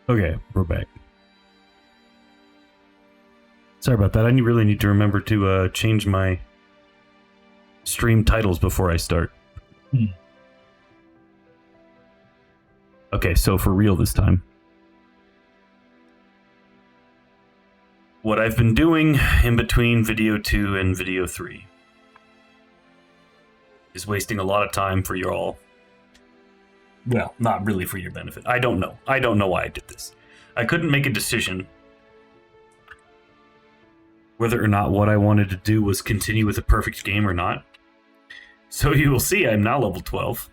Okay, we're back. Sorry about that. I really need to remember to change my stream titles before I start. Okay, so for real this time. What I've been doing in between video 2 and video 3 is wasting a lot of time for you all. Well, not really for your benefit. I don't know. I don't know why I did this. I couldn't make a decision whether or not what I wanted to do was continue with a perfect game or not. So you will see I'm now level 12.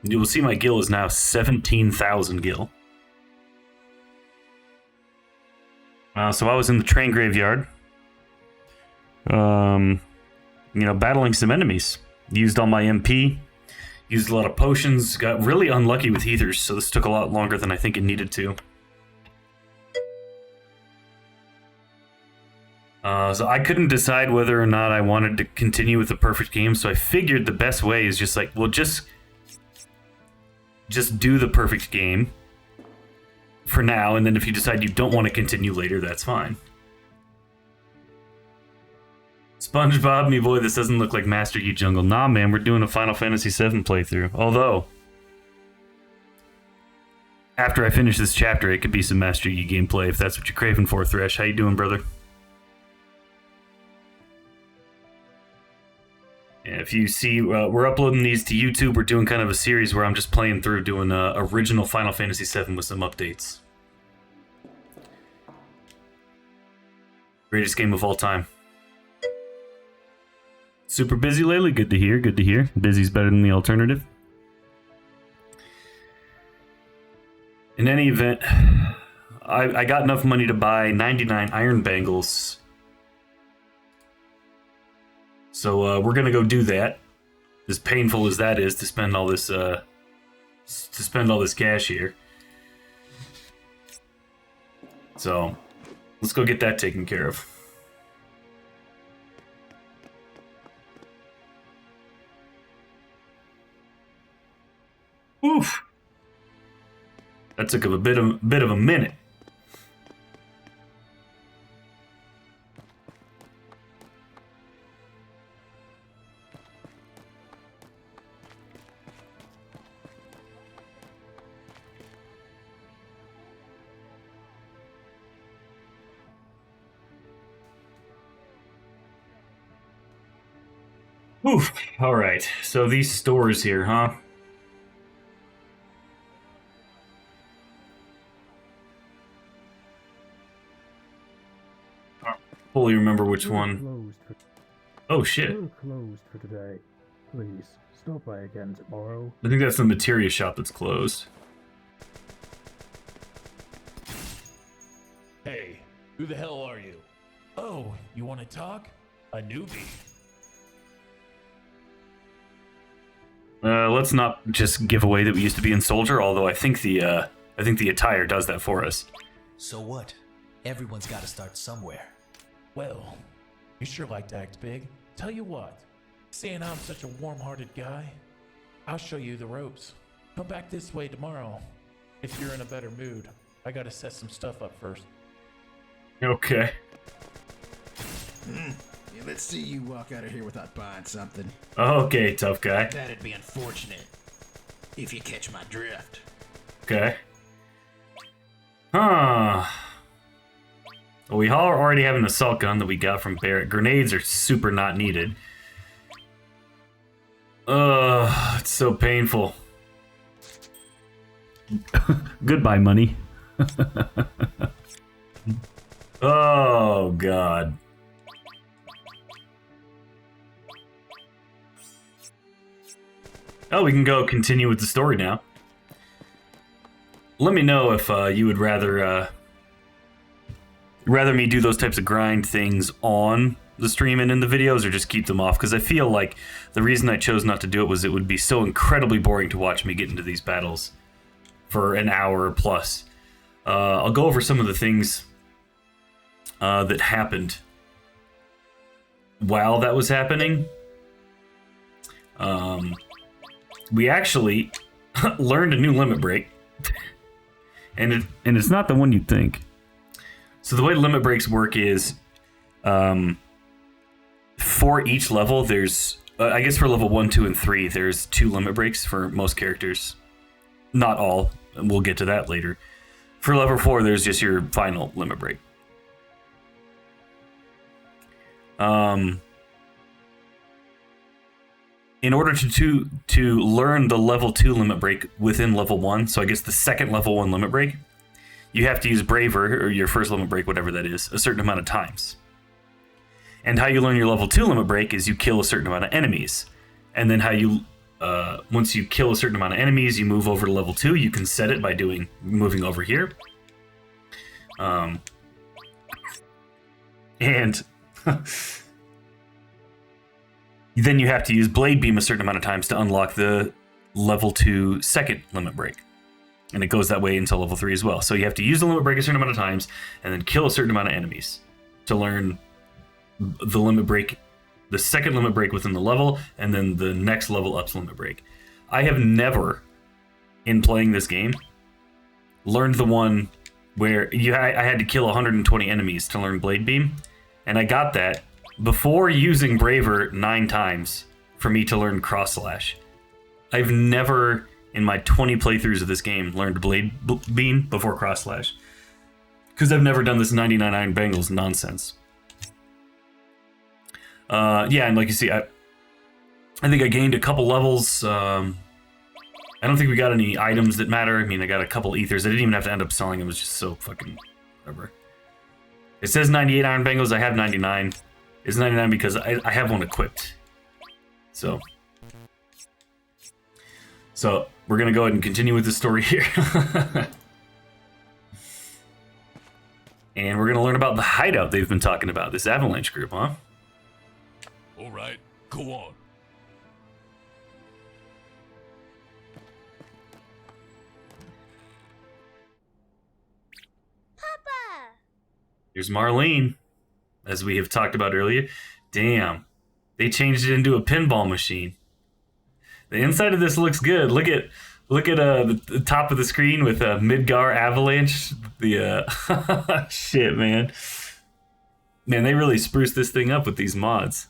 You will see my gil is now 17,000 gil. So I was in the train graveyard. Battling some enemies. Used all my MP. Used a lot of potions. Got really unlucky with heathers, so this took a lot longer than I think it needed to. So I couldn't decide whether or not I wanted to continue with the perfect game, so I figured the best way is just like, well, just do the perfect game for now, and then if you decide you don't want to continue later, that's fine. SpongeBob, me boy, this doesn't look like Master Yi Jungle. Nah, man, we're doing a Final Fantasy VII playthrough. Although, after I finish this chapter, it could be some Master Yi gameplay if that's what you're craving for, Thresh. How you doing, brother? Yeah, if you see, we're uploading these to YouTube. We're doing kind of a series where I'm just playing through, doing original Final Fantasy VII with some updates. Greatest game of all time. Super busy lately? Good to hear, good to hear. Busy's better than the alternative. In any event, I got enough money to buy 99 iron bangles. So we're gonna go do that. As painful as that is to spend all this cash here. So let's go get that taken care of. Oof. That took a bit of a minute. Oof. All right. So these stores here, huh? Fully remember which one. Oh shit. Still closed for today. Please stop by again tomorrow. I think that's the materia shop that's closed. Hey, who the hell are you? Oh, you want to talk? A newbie. Let's not just give away that we used to be in Soldier, although I think the attire does that for us. So what? Everyone's got to start somewhere. Well, you sure like to act big. Tell you what, seeing I'm such a warm-hearted guy, I'll show you the ropes. Come back this way tomorrow. If you're in a better mood, I gotta set some stuff up first. Okay. Yeah, let's see you walk out of here without buying something. Okay, tough guy. That'd be unfortunate. If you catch my drift. Okay. Huh. Well, we already have an assault gun that we got from Barret. Grenades are super not needed. It's so painful. Goodbye, money. Oh, God. Oh, we can go continue with the story now. Let me know if you would rather me do those types of grind things on the stream and in the videos, or just keep them off, because I feel like the reason I chose not to do it was it would be so incredibly boring to watch me get into these battles for an hour plus. I'll go over some of the things that happened while that was happening. We actually learned a new limit break. and it's not the one you'd think. So the way limit breaks work is, for each level, there's I guess for level 1, 2, and 3, there's 2 limit breaks for most characters. Not all, and we'll get to that later. For level 4, there's just your final limit break. In order to learn the level 2 limit break within level 1, so I guess the second level 1 limit break, you have to use Braver, or your first limit break, whatever that is, a certain amount of times. And how you learn your level 2 limit break is you kill a certain amount of enemies. And then how you, once you kill a certain amount of enemies, you move over to level 2. You can set it by moving over here. And then you have to use Blade Beam a certain amount of times to unlock the level 2 second limit break. And it goes that way until level 3 as well. So you have to use the limit break a certain amount of times and then kill a certain amount of enemies to learn the limit break, the second limit break within the level, and then the next level up's limit break. I have never, in playing this game, learned the one where I had to kill 120 enemies to learn Blade Beam. And I got that before using Braver 9 times for me to learn Cross Slash. I've never, in my 20 playthroughs of this game, learned Blade Beam before Cross Slash. Because I've never done this 99 Iron Bangles nonsense. Yeah, and like you see, I think I gained a couple levels. I don't think we got any items that matter. I mean, I got a couple ethers. I didn't even have to end up selling them. It was just so fucking whatever. It says 98 Iron Bangles. I have 99. It's 99 because I have one equipped. So we're going to go ahead and continue with the story here. And we're going to learn about the hideout they've been talking about. This Avalanche group, huh? All right, go on. Papa! Here's Marlene, as we have talked about earlier. Damn, they changed it into a pinball machine. The inside of this looks good. Look at the top of the screen with Midgar Avalanche. The shit, man. Man, they really spruced this thing up with these mods.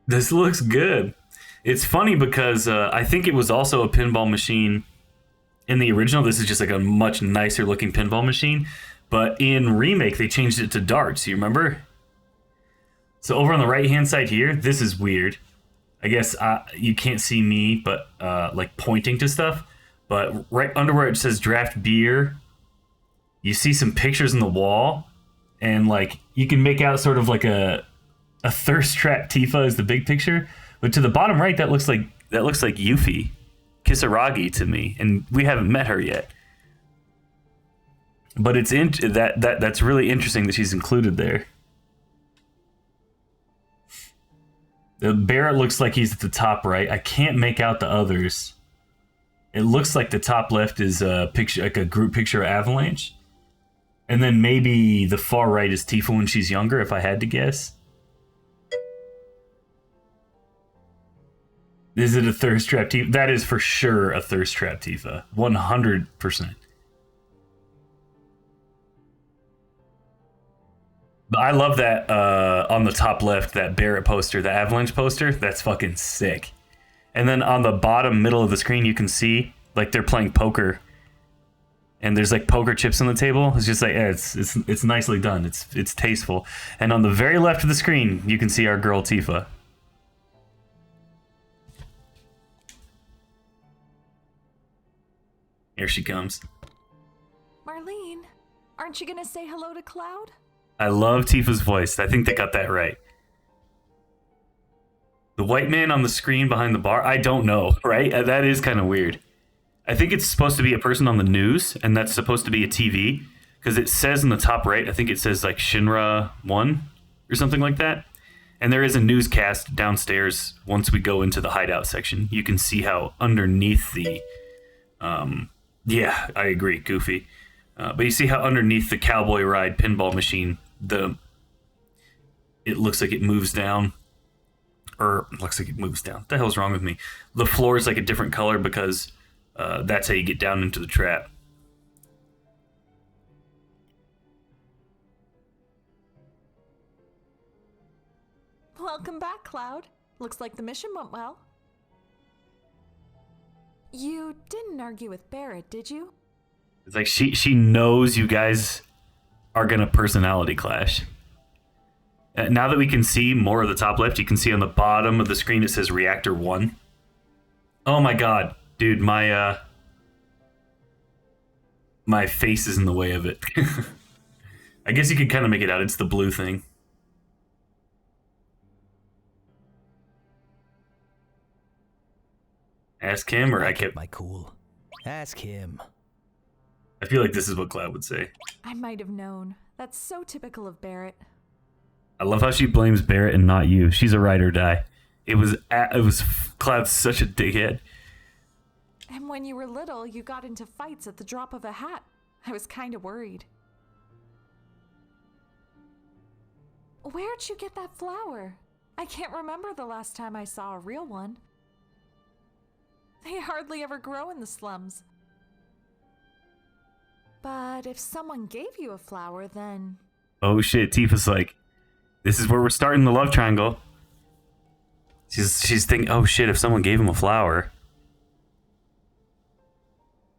This looks good. It's funny because I think it was also a pinball machine in the original. This is just like a much nicer looking pinball machine. But in Remake, they changed it to darts. You remember? So over on the right-hand side here, this is weird. I guess you can't see me, but like pointing to stuff. But right under where it says draft beer, you see some pictures in the wall. And like you can make out sort of like a thirst trap Tifa is the big picture. But to the bottom right, that looks like Yuffie Kisaragi to me. And we haven't met her yet. But it's that's really interesting that she's included there. The Barret looks like he's at the top right. I can't make out the others. It looks like the top left is a picture, like a group picture of Avalanche. And then maybe the far right is Tifa when she's younger, if I had to guess. Is it a thirst trap Tifa? That is for sure a thirst trap Tifa. 100%. But I love that on the top left, that Barret poster, the Avalanche poster. That's fucking sick. And then on the bottom middle of the screen, you can see like they're playing poker, and there's like poker chips on the table. It's just like it's nicely done. It's tasteful. And on the very left of the screen, you can see our girl Tifa. Here she comes. Marlene, aren't you gonna say hello to Cloud? I love Tifa's voice. I think they got that right. The white man on the screen behind the bar, I don't know, right? That is kind of weird. I think it's supposed to be a person on the news, and that's supposed to be a TV, because it says in the top right, I think it says like Shinra 1 or something like that. And there is a newscast downstairs once we go into the hideout section. You can see how underneath the... yeah, I agree, goofy. But you see how underneath the cowboy ride pinball machine, it looks like it moves down. Or looks like it moves down. What the hell's wrong with me? The floor is like a different color because That's how you get down into the trap. Welcome back, Cloud. Looks like the mission went well. You didn't argue with Barret, did you? It's like she knows you guys are gonna personality clash. Now that we can see more of the top left, you can see on the bottom of the screen it says Reactor 1. Oh my god, dude, my face is in the way of it. I guess you could kind of make it out. It's the blue thing. Ask him, or I kept my cool. Ask him. I feel like this is what Cloud would say. I might have known. That's so typical of Barret. I love how she blames Barret and not you. She's a ride or die. It was Cloud's such a dickhead. And when you were little, you got into fights at the drop of a hat. I was kind of worried. Where'd you get that flower? I can't remember the last time I saw a real one. They hardly ever grow in the slums. But if someone gave you a flower, then... Oh shit, Tifa's like, this is where we're starting the love triangle. She's thinking, oh shit, if someone gave him a flower.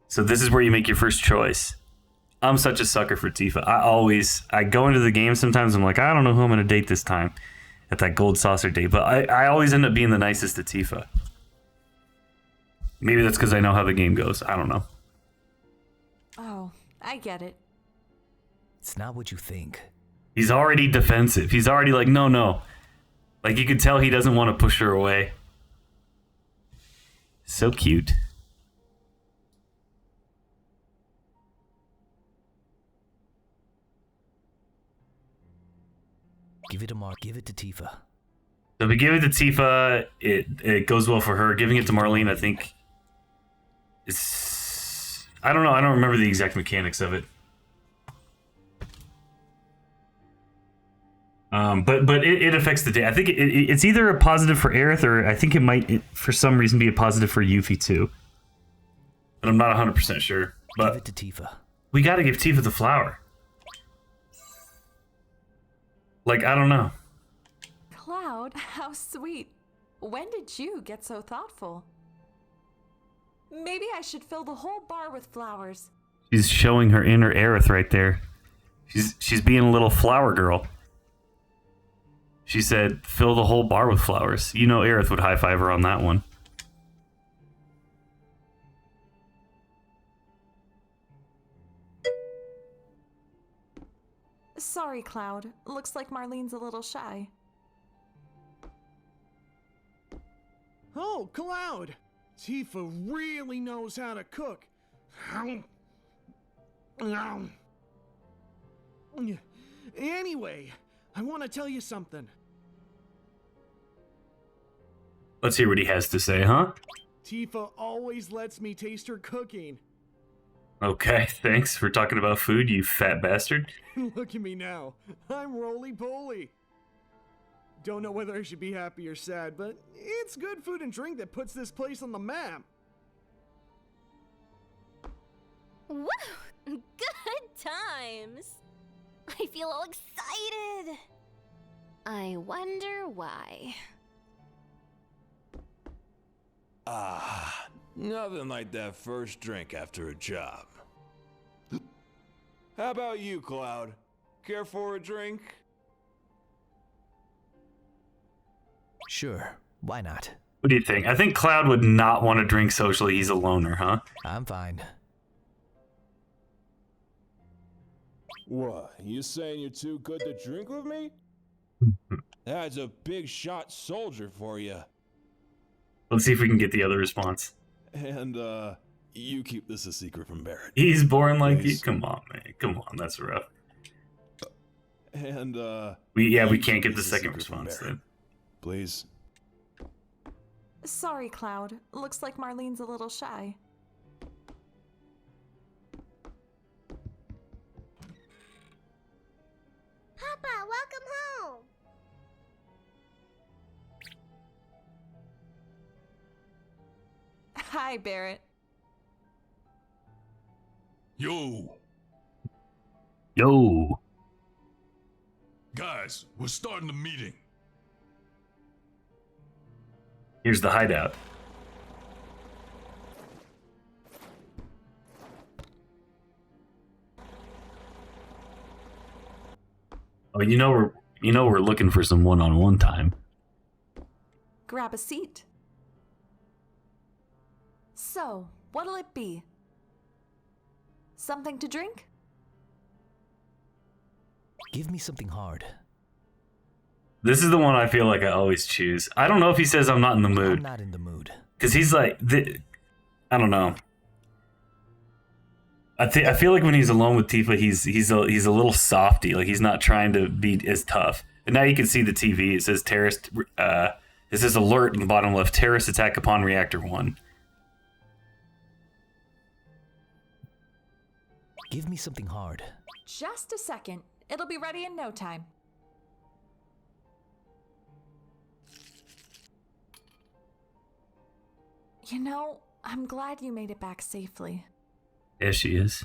So this is where you make your first choice. I'm such a sucker for Tifa. I go into the game sometimes, I'm like, I don't know who I'm going to date this time at that gold saucer date, but I always end up being the nicest to Tifa. Maybe that's because I know how the game goes. I don't know. Oh, I get it. It's not what you think. He's already defensive. He's already like, no. Like, you could tell he doesn't want to push her away. So cute. Give it to Mark. Give it to Tifa. So if we give it to Tifa, it goes well for her. Giving it to Marlene, I think, is... I don't know. I don't remember the exact mechanics of it. But it affects the day. I think it's either a positive for Aerith, or I think it might, for some reason, be a positive for Yuffie too. But I'm not 100% sure. But give it to Tifa. We gotta give Tifa the flower. Like, I don't know. Cloud, how sweet. When did you get so thoughtful? Maybe I should fill the whole bar with flowers. She's showing her inner Aerith right there. She's being a little flower girl. She said, fill the whole bar with flowers. You know Aerith would high-five her on that one. Sorry, Cloud. Looks like Marlene's a little shy. Oh, Cloud! Tifa really knows how to cook. Anyway, I want to tell you something. Let's hear what he has to say, huh? Tifa always lets me taste her cooking. Okay, thanks for talking about food, you fat bastard. Look at me now. I'm roly-poly. Don't know whether I should be happy or sad, but it's good food and drink that puts this place on the map. Woo! Good times! I feel all excited. I wonder why. Ah, nothing like that first drink after a job. How about you, Cloud? Care for a drink? Sure, why not? What do you think? I think Cloud would not want to drink socially. He's a loner, huh? I'm fine. What, you saying you're too good to drink with me? That's a big shot soldier for you. Let's see if we can get the other response. And, you keep this a secret from Barret. He's born like you. Come on, man. Come on, that's rough. And, we can't get the second response then. Please. Sorry, Cloud. Looks like Marlene's a little shy. Papa, welcome home! Hi, Barret. Yo, Yo. guys, we're starting the meeting. Here's the hideout. Oh, we're looking for some one-on-one time. Grab a seat. So, what'll it be? Something to drink? Give me something hard. This is the one I feel like I always choose. I don't know if he says I'm not in the mood. I'm not in the mood. Because he's like, I don't know. I feel like when he's alone with Tifa, he's a little softy. Like he's not trying to be as tough. And now you can see the TV. It says terrorist. It says alert in the bottom left. Terrorist attack upon Reactor 1. Give me something hard. Just a second. It'll be ready in no time. You know, I'm glad you made it back safely. Yeah, she is.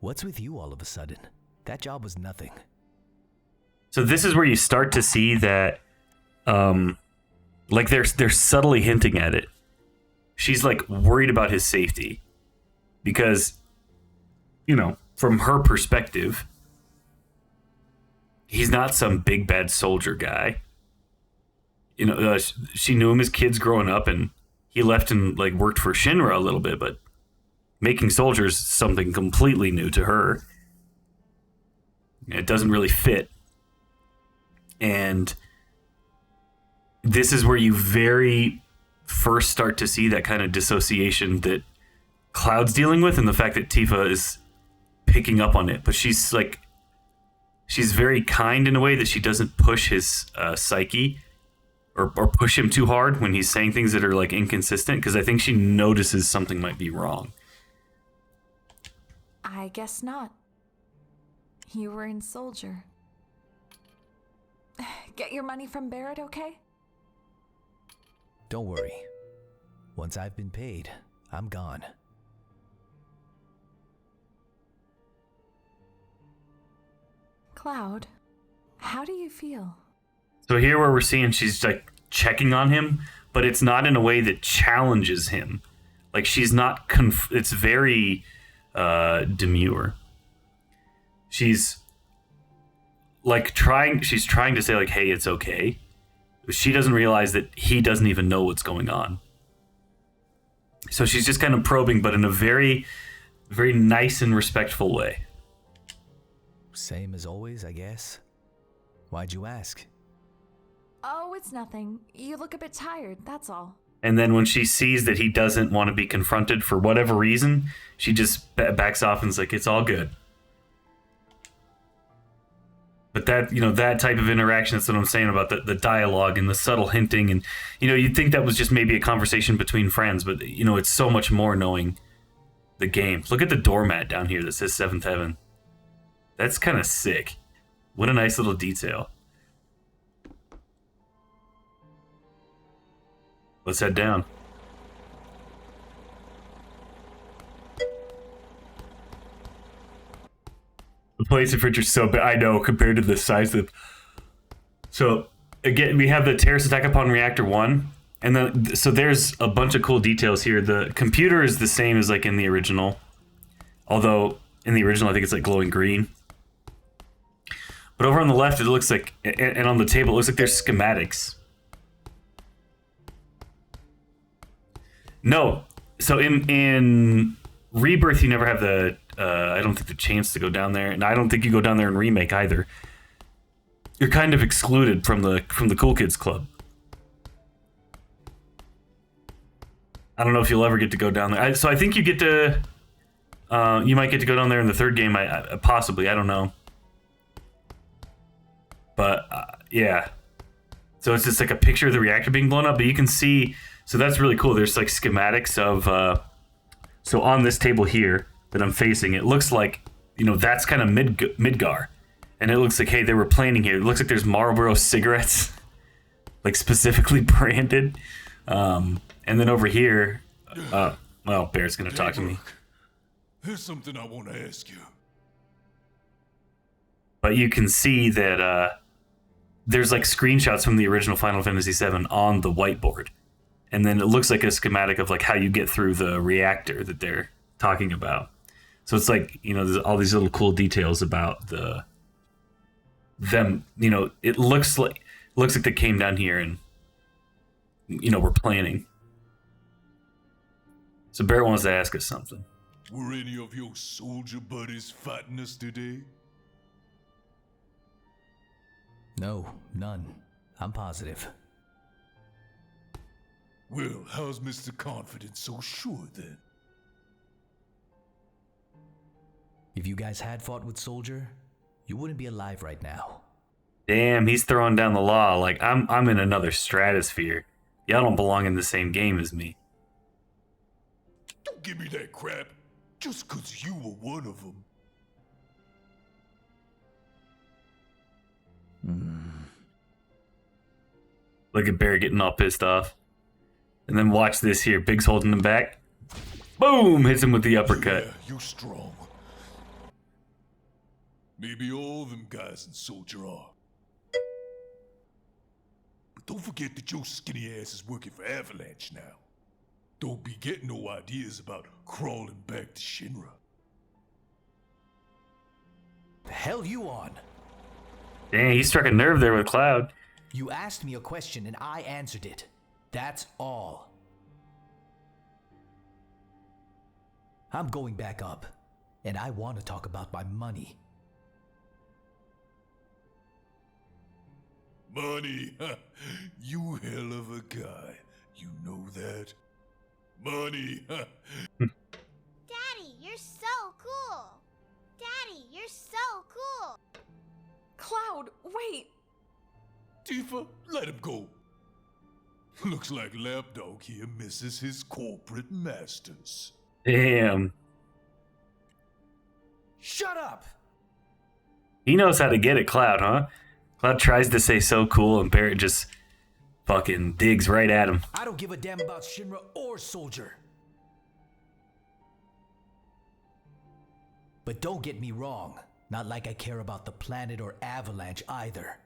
What's with you all of a sudden? That job was nothing. So this is where you start to see that, like they're subtly hinting at it. She's like worried about his safety because, from her perspective, he's not some big bad soldier guy. She knew him as kids growing up, and he left and like worked for Shinra a little bit, but making soldiers is something completely new to her. It doesn't really fit. And this is where you very first start to see that kind of dissociation that Cloud's dealing with, and the fact that Tifa is picking up on it. But she's very kind in a way that she doesn't push his psyche or push him too hard when he's saying things that are like inconsistent, because I think she notices something might be wrong. I guess not. You were in Soldier. Get your money from Barret, okay? Don't worry. Once I've been paid, I'm gone. Cloud, how do you feel? So here where we're seeing she's like checking on him, but it's not in a way that challenges him. Like she's not, it's very demure. She's like she's trying to say like, hey, it's okay. She doesn't realize that he doesn't even know what's going on. So she's just kind of probing, but in a very, very nice and respectful way. Same as always, I guess. Why'd you ask? Oh, it's nothing. You look a bit tired, that's all. And then when she sees that he doesn't want to be confronted for whatever reason, she just backs off and is like, it's all good. But that, that type of interaction, that's what I'm saying about the dialogue and the subtle hinting. And, you'd think that was just maybe a conversation between friends, but, it's so much more knowing the game. Look at the doormat down here that says 7th Heaven. That's kind of sick. What a nice little detail. Let's head down. The place of Richard's so big. I know, compared to the size of... So, again, we have the terrorist attack upon Reactor 1. And then, so there's a bunch of cool details here. The computer is the same as like in the original. Although, in the original, I think it's like glowing green. But over on the left, it looks like... And on the table, it looks like there's schematics. No. So in Rebirth, you never have the... I don't think the chance to go down there, and I don't think you go down there in Remake either. You're kind of excluded from the Cool Kids Club. I don't know if you'll ever get to go down there. So I think you get to... you might get to go down there in the third game, possibly. I don't know. But, yeah. So it's just like a picture of the reactor being blown up, but you can see... So that's really cool. There's like schematics of... so on this table here that I'm facing, it looks like, that's kind of Midgar. And it looks like, hey, they were planning here. It looks like there's Marlboro cigarettes, like specifically branded. And then over here, well, Barret's going to talk to me. There's something I want to ask you. But you can see that there's like screenshots from the original Final Fantasy VII on the whiteboard. And then it looks like a schematic of like how you get through the reactor that they're talking about. So it's like, you know, there's all these little cool details about them, you know, it looks like they came down here and, you know, we're planning. So Barret wants to ask us something. Were any of your soldier buddies fighting us today? No, none. I'm positive. Well, how's Mr. Confident so sure then? If you guys had fought with Soldier, you wouldn't be alive right now. Damn, he's throwing down the law like I'm in another stratosphere. Y'all don't belong in the same game as me. Don't give me that crap. Just 'cause you were one of them. Look at Barret getting all pissed off. And then watch this here. Big's holding him back. Boom! Hits him with the uppercut. Yeah, you're strong. Maybe all them guys in Soldier are. But don't forget that your skinny ass is working for Avalanche now. Don't be getting no ideas about crawling back to Shinra. The hell you on? Dang, he struck a nerve there with Cloud. You asked me a question and I answered it. That's all. I'm going back up, and I want to talk about my money. Money, huh? You hell of a guy. You know that? Money, huh? Daddy, you're so cool. Daddy, you're so cool. Cloud, wait. Tifa, let him go. Looks like Lapdog here misses his corporate masters. Damn. Shut up! He knows how to get at Cloud, huh? Cloud tries to say so cool and Barret just fucking digs right at him. I don't give a damn about Shinra or Soldier. But don't get me wrong. Not like I care about the planet or Avalanche either.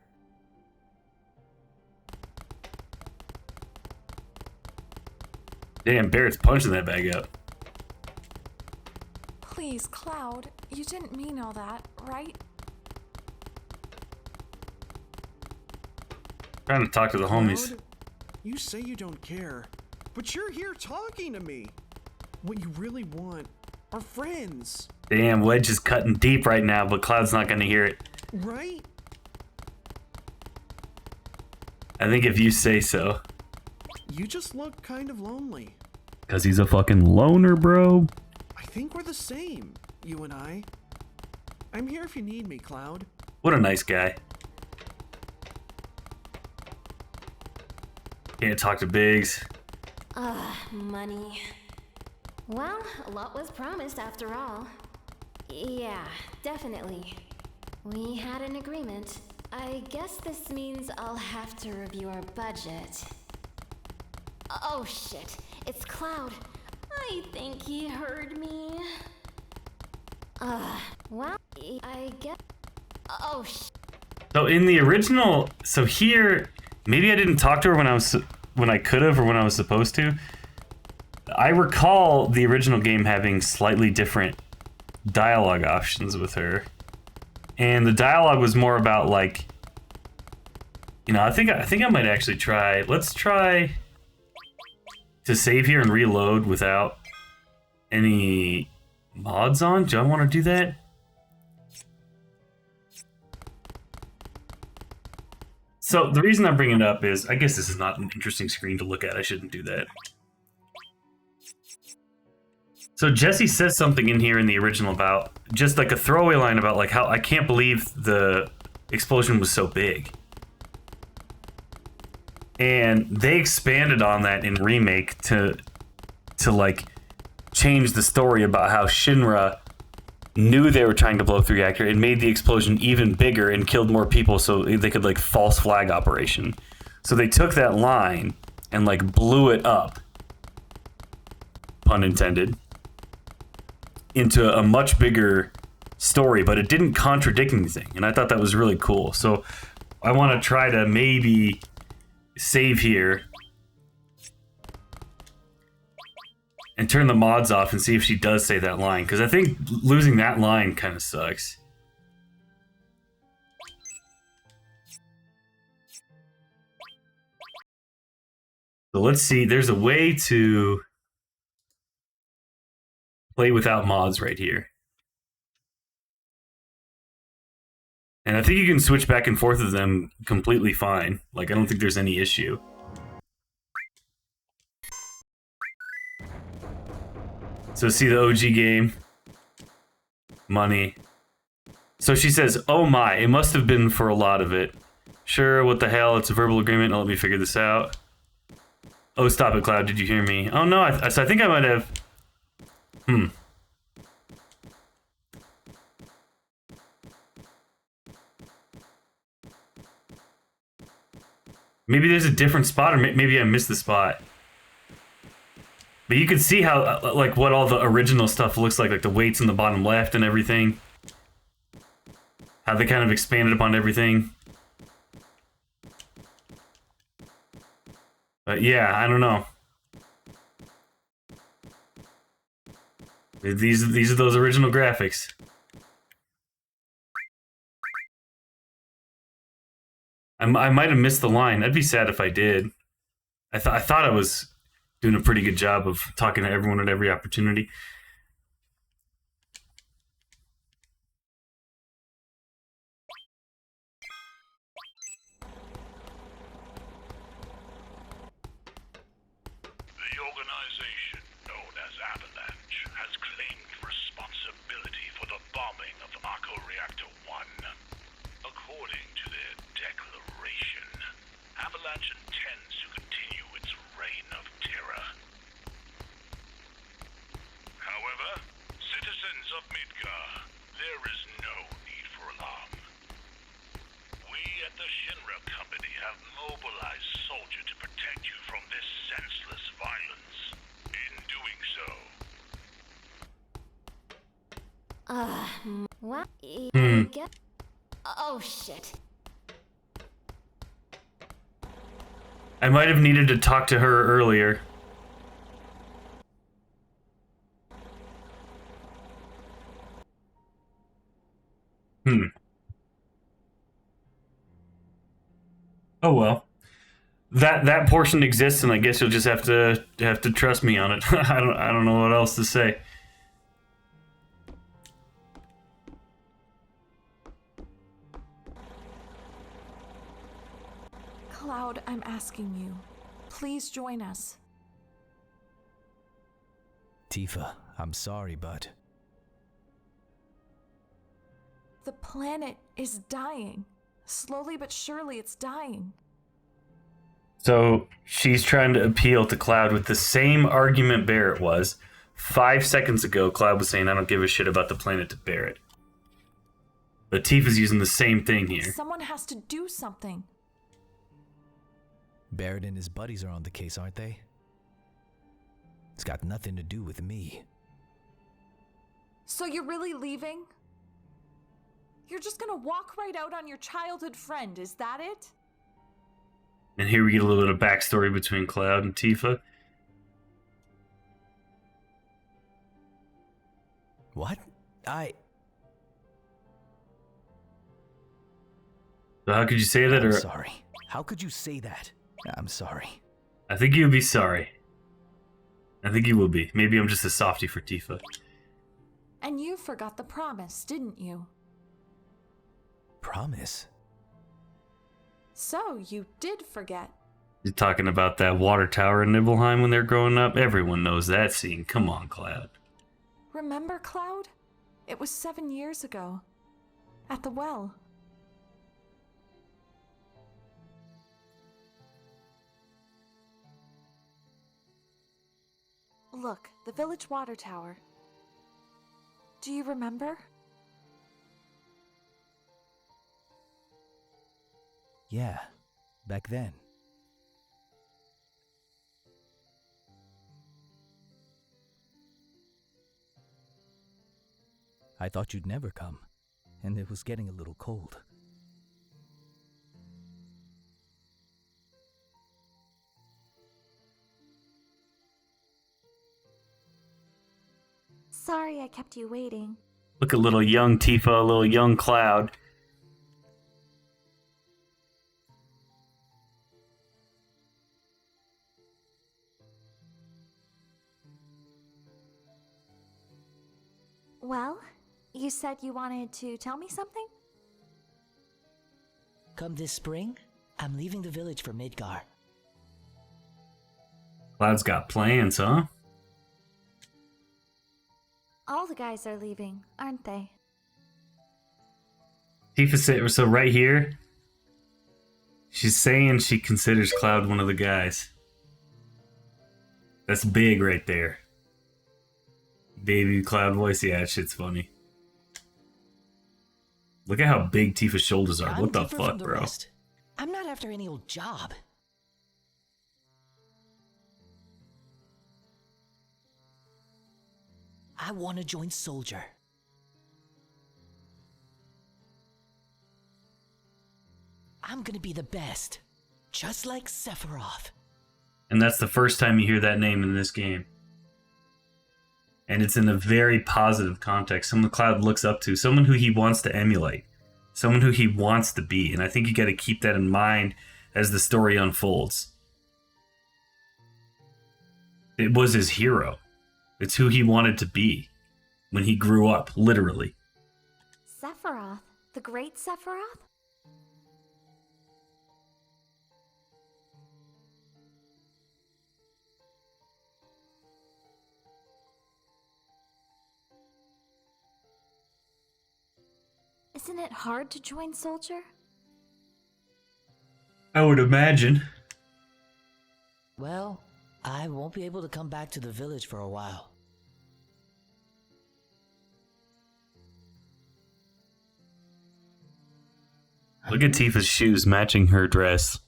Damn, Barret's punching that bag up. Please, Cloud, you didn't mean all that, right? Trying to talk to the homies. Cloud, you say you don't care, but you're here talking to me. What you really want are friends. Damn, Wedge is cutting deep right now, but Cloud's not gonna hear it. Right? I think if you say so. You just look kind of lonely. Cause he's a fucking loner, bro. I think we're the same, you and I. I'm here if you need me, Cloud. What a nice guy. Can't talk to Biggs. Money. Well, a lot was promised after all. Yeah, definitely. We had an agreement. I guess this means I'll have to review our budget. Oh shit, it's Cloud. I think he heard me. Well, I guess... Oh shit. So in the original, so here, maybe I didn't talk to her when I could have or when I was supposed to. I recall the original game having slightly different dialogue options with her. And the dialogue was more about like, you know, I think I might actually try. Let's try to save here and reload without any mods on. Do I want to do that? So the reason I'm bringing it up is, I guess this is not an interesting screen to look at. I shouldn't do that. So Jessie says something in here in the original about just like a throwaway line about like how I can't believe the explosion was so big. And they expanded on that in Remake to like change the story about how Shinra knew they were trying to blow up the reactor and made the explosion even bigger and killed more people so they could like false flag operation. So they took that line and like blew it up. Pun intended. into a much bigger story, but it didn't contradict anything, and I thought that was really cool. So I want to try to maybe save here and turn the mods off and see if she does say that line, because I think losing that line kind of sucks. So let's see, there's a way to play without mods right here. And I think you can switch back and forth with them completely fine. Like, I don't think there's any issue. So see the OG game. Money. So she says, oh my, it must have been for a lot of it. Sure, what the hell, it's a verbal agreement, now let me figure this out. Oh, stop it, Cloud, did you hear me? Oh no, I think I might have... Maybe there's a different spot, or maybe I missed the spot. But you can see how, like, what all the original stuff looks like the weights in the bottom left and everything. How they kind of expanded upon everything. But yeah, I don't know. These are those original graphics. I might have missed the line. I'd be sad if I did. I thought I was doing a pretty good job of talking to everyone at every opportunity. The organization known as Avalanche has claimed responsibility for the bombing of Mako Reactor 1. According to their declaration, Avalanche intends to continue its reign of terror. However, citizens of Midgar, there is no need for alarm. We at the Shinra Company have mobilized soldiers to protect you from this senseless violence. In doing so... What? Get... Oh, shit. I might have needed to talk to her earlier. Oh well. That portion exists, and I guess you'll just have to trust me on it. I don't know what else to say. Cloud, I'm asking you. Please join us. Tifa, I'm sorry, but... The planet is dying. Slowly but surely it's dying. So she's trying to appeal to Cloud with the same argument Barret was. 5 seconds ago, Cloud was saying, I don't give a shit about the planet to Barret. But Tifa's using the same thing here. Someone has to do something. Barret and his buddies are on the case, aren't they? It's got nothing to do with me. So you're really leaving? You're just gonna walk right out on your childhood friend, is that it? And here we get a little bit of backstory between Cloud and Tifa. What? So how could you say that? I'm Or sorry. How could you say that? I'm sorry. I think you'd be sorry. I think you will be. Maybe I'm just a softie for Tifa. And you forgot the promise, didn't you? Promise? So, you did forget. You're talking about that water tower in Nibelheim when they're growing up? Everyone knows that scene. Come on, Cloud. Remember, Cloud? It was 7 years ago. At the well. Look, the village water tower. Do you remember? Yeah, back then. I thought you'd never come, and it was getting a little cold. Sorry I kept you waiting. Look at little young Tifa, a little young Cloud. Well, you said you wanted to tell me something? Come this spring, I'm leaving the village for Midgar. Cloud's got plans, huh? All the guys are leaving, aren't they? Tifa, so right here, she's saying she considers Cloud one of the guys. That's big right there. Baby Cloud voice, yeah, that shit's funny. Look at how big Tifa's shoulders are. I'm What the different fuck, from the bro? rest. I'm not after any old job. I want to join Soldier. I'm gonna be the best, just like Sephiroth. And that's the first time you hear that name in this game. And it's in a very positive context. Someone Cloud looks up to, someone who he wants to emulate, someone who he wants to be. And I think you got to keep that in mind as the story unfolds. It was his hero. It's who he wanted to be when he grew up, literally. Sephiroth? The great Sephiroth? Isn't it hard to join Soldier? I would imagine. Well, I won't be able to come back to the village for a while. Look at Tifa's shoes matching her dress.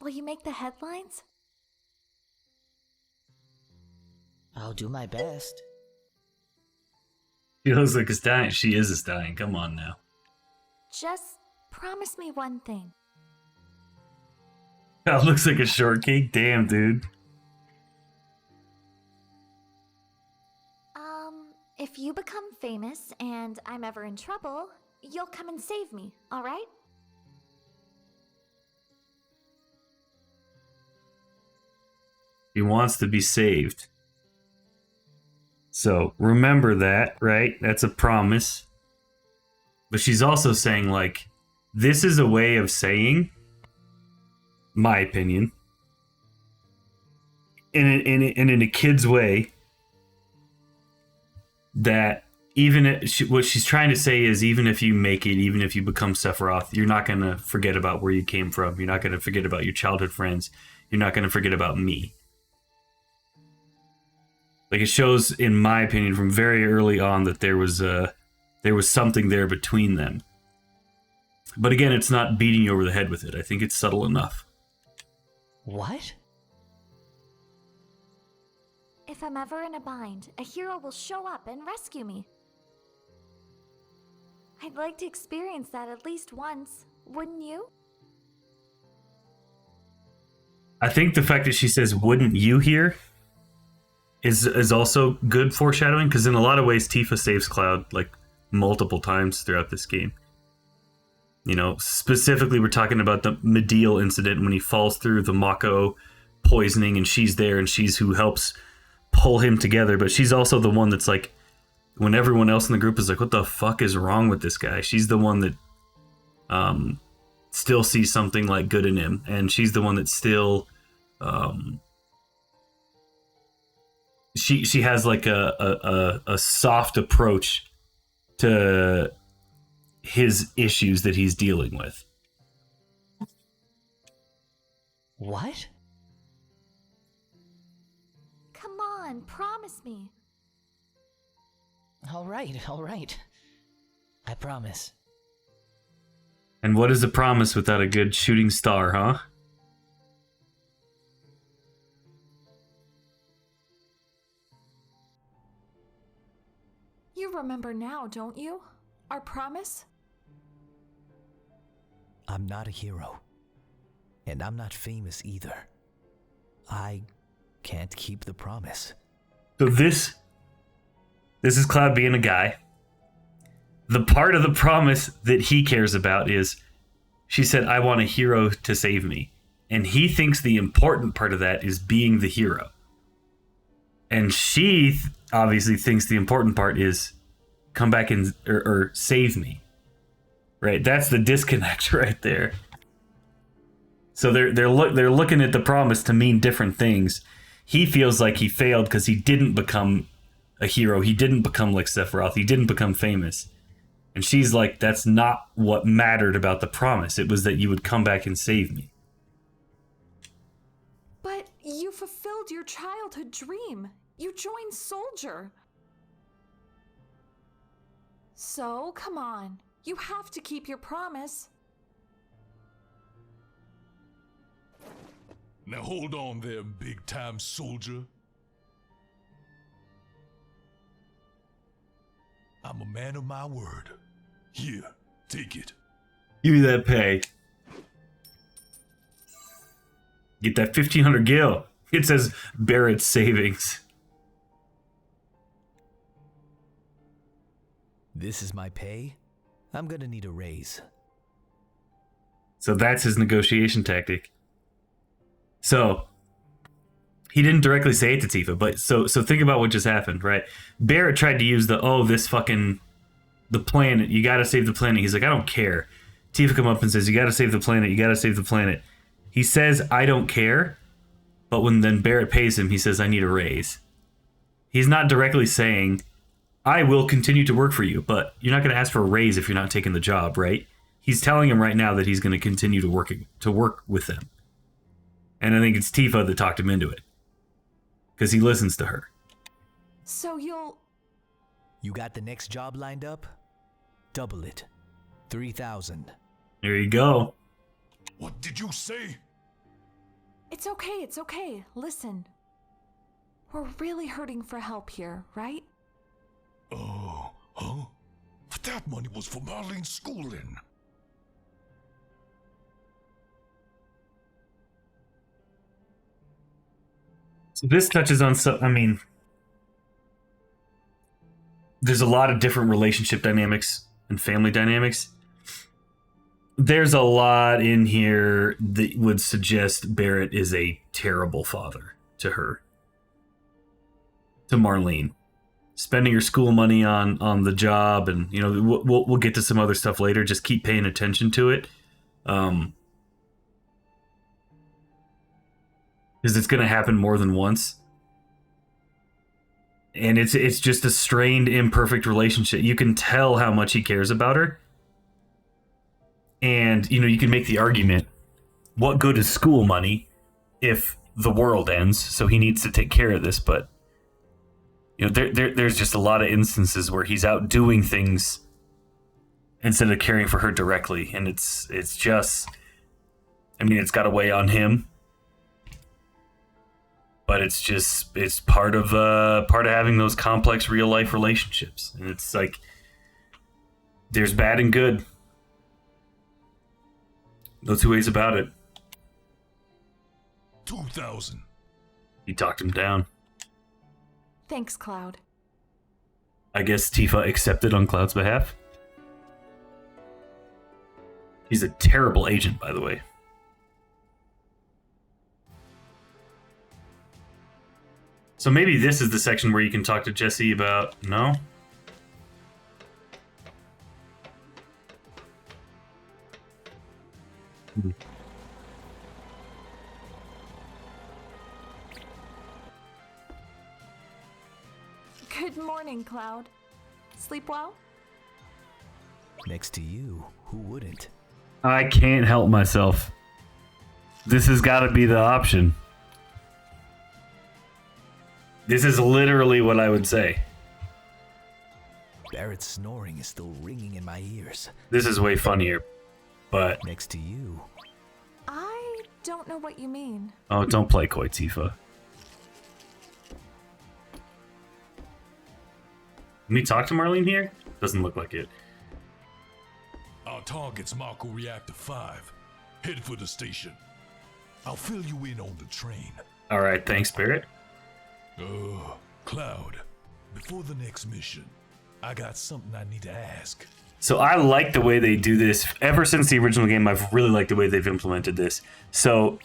Will you make the headlines? I'll do my best. She looks like a stallion. She is a stallion. Come on now. Just promise me one thing. That looks like a shortcake. Damn, dude. If you become famous and I'm ever in trouble, you'll come and save me, alright? He wants to be saved. So remember that, right? That's a promise. But she's also saying, like, this is a way of saying, my opinion, in a kid's way, that what she's trying to say is, even if you make it, even if you become Sephiroth, you're not going to forget about where you came from. You're not going to forget about your childhood friends. You're not going to forget about me. Like, it shows, in my opinion, from very early on that there was something there between them. But again, it's not beating you over the head with it. I think it's subtle enough. What? If I'm ever in a bind, a hero will show up and rescue me. I'd like to experience that at least once, wouldn't you? I think the fact that she says, wouldn't you here, is also good foreshadowing, because in a lot of ways Tifa saves Cloud like multiple times throughout this game. You know, specifically we're talking about the Medial incident when he falls through the Mako poisoning and she's there and she's who helps pull him together, but she's also the one that's like, when everyone else in the group is like, what the fuck is wrong with this guy? She's the one that still sees something like good in him, and she's the one that still she has like a soft approach to his issues that he's dealing with. What? Come on, promise me. All right. I promise. And what is a promise without a good shooting star, huh? You remember now, don't you? Our promise? I'm not a hero. And I'm not famous either. I can't keep the promise. So this is Cloud being a guy. The part of the promise that he cares about is, she said, I want a hero to save me. And he thinks the important part of that is being the hero. And she obviously thinks the important part is come back and or save me. Right? That's the disconnect right there. So they're looking at the promise to mean different things. He feels like he failed because he didn't become a hero. He didn't become like Sephiroth. He didn't become famous. And she's like, that's not what mattered about the promise. It was that you would come back and save me. But you fulfilled your childhood dream. You joined Soldier. So, come on. You have to keep your promise. Now hold on there, big-time soldier. I'm a man of my word. Here, take it. Give me that pay. Get that 1,500 gil. It says Barrett's savings. This is my pay? I'm gonna need a raise. So that's his negotiation tactic. So he didn't directly say it to Tifa, but so think about what just happened, right? Barret tried to use the the planet, you gotta save the planet. He's like, I don't care. Tifa come up and says, you gotta save the planet, you gotta save the planet. He says, I don't care, but when then Barret pays him, he says, I need a raise. He's not directly saying, I will continue to work for you, but you're not gonna ask for a raise if you're not taking the job, right? He's telling him right now that he's gonna continue to work with them. And I think it's Tifa that talked him into it. Because he listens to her. So You got the next job lined up? Double it. 3,000. There you go. What did you say? It's okay. Listen. We're really hurting for help here, right? Oh, huh? But that money was for Marlene's schooling. So this touches on there's a lot of different relationship dynamics and family dynamics. There's a lot in here that would suggest Barret is a terrible father to her. To Marlene. Spending her school money on the job, and we'll get to some other stuff later. Just keep paying attention to it. Because it's going to happen more than once. And it's just a strained, imperfect relationship. You can tell how much he cares about her. And, you can make the argument, what good is school money if the world ends? So he needs to take care of this. But, there's just a lot of instances where he's out doing things instead of caring for her directly. And it's just, it's got to weigh on him. But it's part of having those complex real life relationships. And it's like, there's bad and good. No two ways about it. 2,000. He talked him down. Thanks, Cloud. I guess Tifa accepted on Cloud's behalf. He's a terrible agent, by the way. So maybe this is the section where you can talk to Jessie about... No? Good morning, Cloud. Sleep well? Next to you, who wouldn't? I can't help myself. This has got to be the option. This is literally what I would say. Barret's snoring is still ringing in my ears. This is way funnier, but... Next to you. I don't know what you mean. Oh, don't play coy, Tifa. Can we talk to Marlene here? Doesn't look like it. Our target's Mako Reactor 5. Head for the station. I'll fill you in on the train. All right, thanks, Barret. Cloud, before the next mission, I got something I need to ask. So I like the way they do this. Ever since the original game, I've really liked the way they've implemented this. So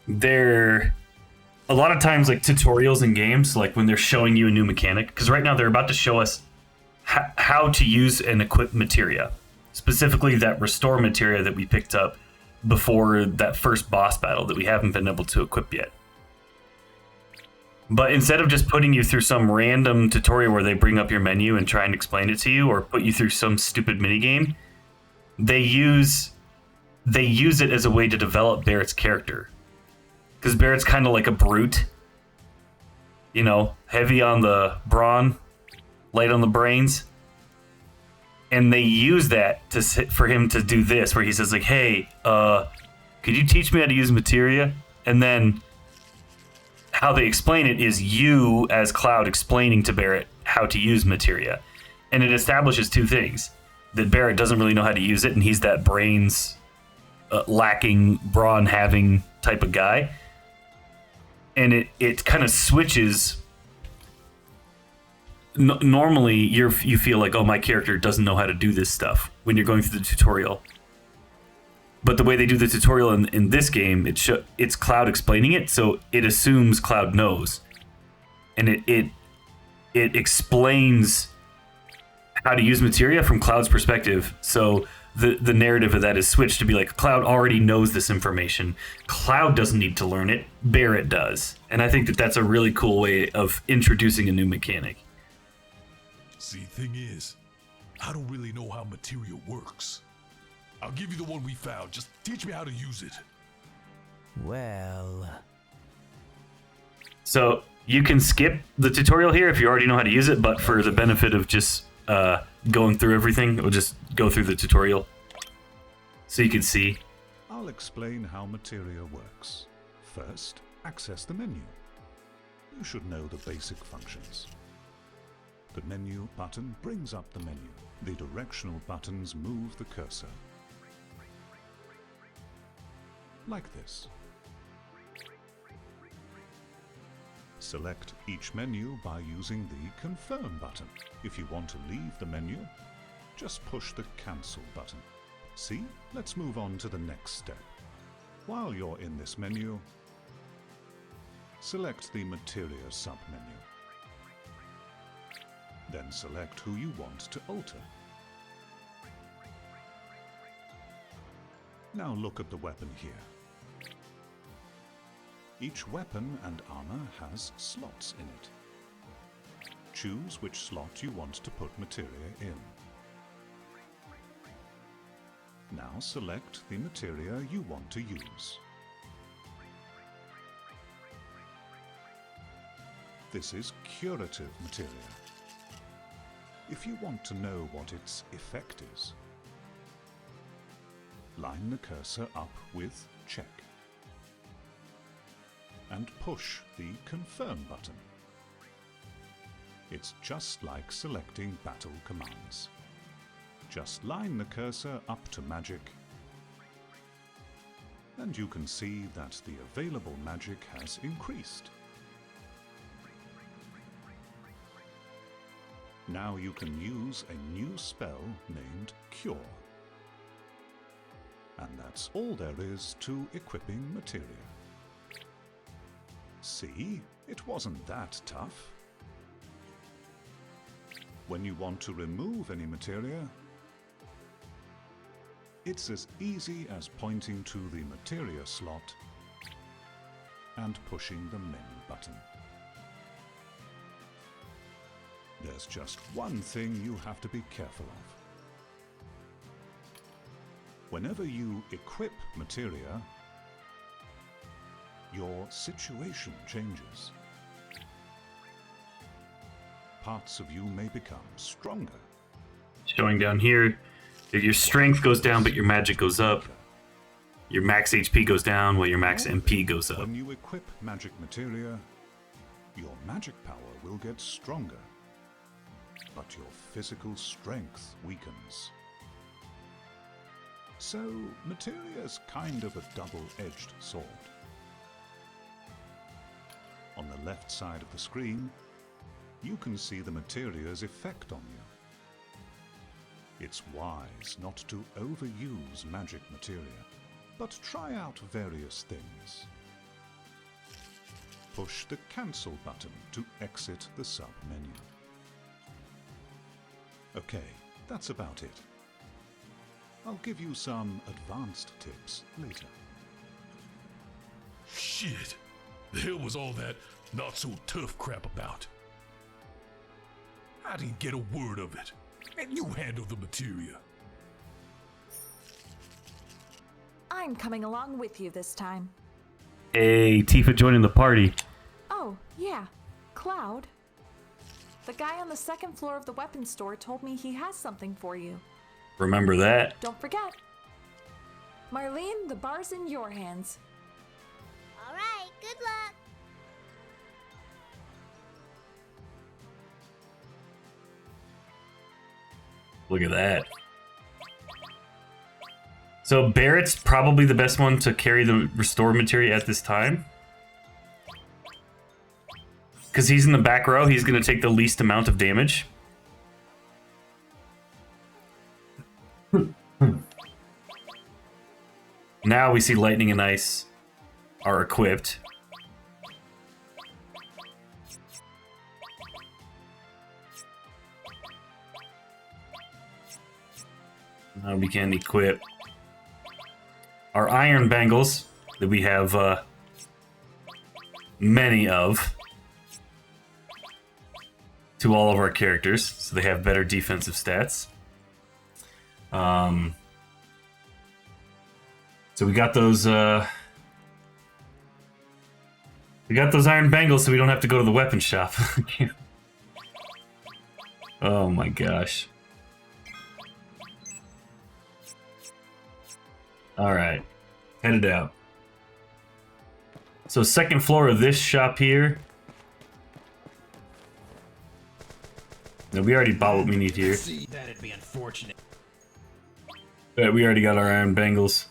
they're a lot of times like tutorials in games, like when they're showing you a new mechanic, because right now they're about to show us how to use and equip materia, specifically that restore materia that we picked up before that first boss battle that we haven't been able to equip yet. But instead of just putting you through some random tutorial where they bring up your menu and try and explain it to you, or put you through some stupid minigame, they use it as a way to develop Barret's character. Because Barret's kind of like a brute. You know, heavy on the brawn, light on the brains. And they use that for him to do this, where he says like, hey, could you teach me how to use materia? And then how they explain it is you as Cloud explaining to Barret how to use materia. And it establishes two things. That Barret doesn't really know how to use it, and he's that brains lacking, brawn having type of guy. And it kind of switches. Normally, you feel like, oh, my character doesn't know how to do this stuff when you're going through the tutorial. But the way they do the tutorial in this game, it's Cloud explaining it, so it assumes Cloud knows. And it explains how to use materia from Cloud's perspective, so the narrative of that is switched to be like, Cloud already knows this information. Cloud doesn't need to learn it, Barret does. And I think that that's a really cool way of introducing a new mechanic. See, thing is, I don't really know how materia works. I'll give you the one we found. Just teach me how to use it. Well... So, you can skip the tutorial here if you already know how to use it, but for the benefit of just going through everything, we'll just go through the tutorial so you can see. I'll explain how materia works. First, access the menu. You should know the basic functions. The menu button brings up the menu. The directional buttons move the cursor. Like this. Select each menu by using the Confirm button. If you want to leave the menu, just push the Cancel button. See? Let's move on to the next step. While you're in this menu, select the Materia submenu. Then select who you want to alter. Now look at the weapon here. Each weapon and armor has slots in it. Choose which slot you want to put materia in. Now select the materia you want to use. This is curative materia. If you want to know what its effect is, line the cursor up with check and push the Confirm button. It's just like selecting battle commands. Just line the cursor up to magic, and you can see that the available magic has increased. Now you can use a new spell named Cure. And that's all there is to equipping materia. See, it wasn't that tough. When you want to remove any materia, it's as easy as pointing to the materia slot and pushing the menu button. There's just one thing you have to be careful of. Whenever you equip materia, your situation changes. Parts of you may become stronger. Showing down here, your strength goes down, but your magic goes up. Your max HP goes down, while your max MP goes up. When you equip magic materia, your magic power will get stronger. but your physical strength weakens. So, Materia's kind of a double-edged sword. On the left side of the screen, you can see the Materia's effect on you. It's wise not to overuse magic materia, but try out various things. Push the cancel button to exit the sub-menu. Okay, that's about it. I'll give you some advanced tips later. Shit! The hell was all that not so tough crap about? I didn't get a word of it. And you handle the materia. I'm coming along with you this time. Hey, Tifa joining the party. Oh, yeah. Cloud. The guy on the second floor of the weapons store told me he has something for you. Remember that. Don't forget. Marlene, the bar's in your hands. All right, good luck. Look at that. So Barret's probably the best one to carry the restore materia at this time. Because he's in the back row, he's going to take the least amount of damage. Now we see Lightning and Ice are equipped. Now we can equip our iron bangles that we have many of to all of our characters, so they have better defensive stats. So we got those iron bangles, so we don't have to go to the weapon shop. Oh my gosh. Alright, headed out. So second floor of this shop here. No, we already bought what we need here. See, that'd be unfortunate. But we already got our iron bangles.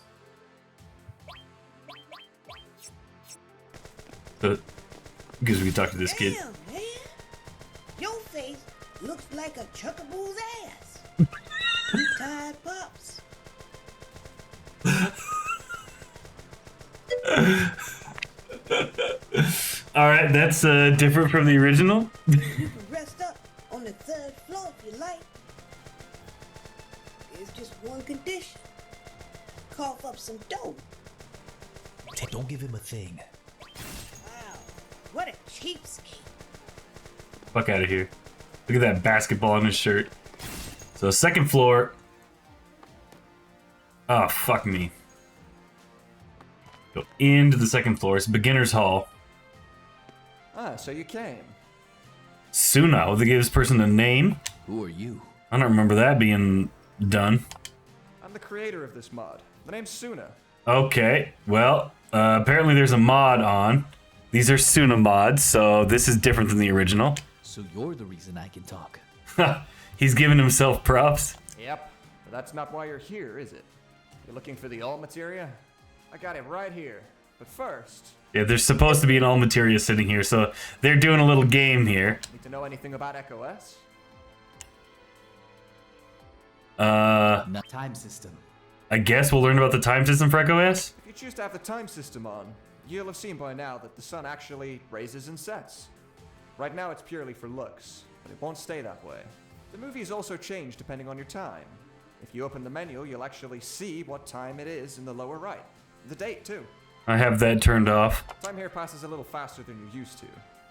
But because we can talk to this kid. Damn, man. Your face looks like a chuckaboo's ass. You tired pups. Alright, that's different from the original. You can rest up on the third floor if you like. It's just one condition. Cough up some dough. Don't give him a thing. Wow, what a cheapskate. Fuck out of here. Look at that basketball on his shirt. So second floor. Oh, fuck me. Go into the second floor. It's beginner's hall. Ah, so you came. Suna, will they give this person a name? Who are you? I don't remember that being done. I'm the creator of this mod. The name's Suna. Okay, well, apparently there's a mod on. These are Suna mods, so this is different than the original. So you're the reason I can talk. He's giving himself props. Yep, but that's not why you're here, is it? You're looking for the alt materia? I got it right here. But first... Yeah, there's supposed to be an all materia sitting here, so they're doing a little game here. Need to know anything about Echo S? Time system. I guess we'll learn about the time system for Echo S. If you choose to have the time system on, you'll have seen by now that the sun actually raises and sets. Right now it's purely for looks, but it won't stay that way. The movies also change depending on your time. If you open the menu, you'll actually see what time it is in the lower right. The date, too. I have that turned off. Time here passes a little faster than you're used to.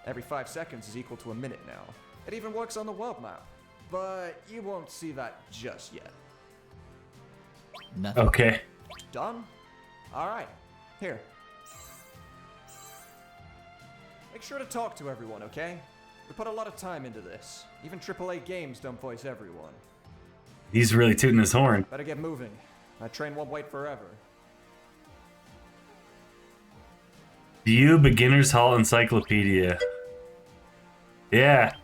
Every 5 seconds is equal to a minute now. It even works on the world map. But you won't see that just yet. Nothing. Okay. Done? Alright. Here. Make sure to talk to everyone, okay? We put a lot of time into this. Even AAA games don't voice everyone. He's really tooting his horn. Better get moving. That train won't wait forever. View Beginner's Hall Encyclopedia. Yeah.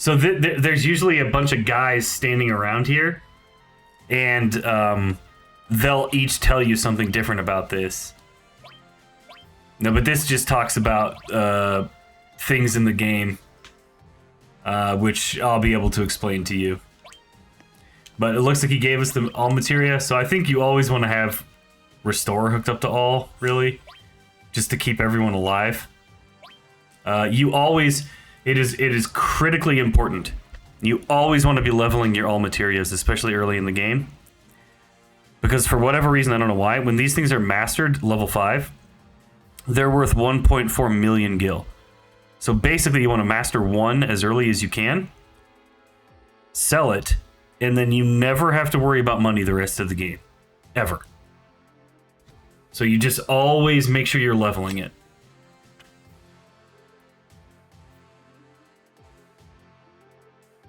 So there's usually a bunch of guys standing around here, and they'll each tell you something different about this. No, but this just talks about things in the game, which I'll be able to explain to you. But it looks like he gave us the all materia, so I think you always want to have Restore hooked up to all, really, just to keep everyone alive. You always... It is critically important. You always want to be leveling your all materias, especially early in the game. Because for whatever reason, I don't know why, when these things are mastered, level 5, they're worth 1.4 million gil. So basically you want to master one as early as you can, sell it, and then you never have to worry about money the rest of the game. Ever. So you just always make sure you're leveling it.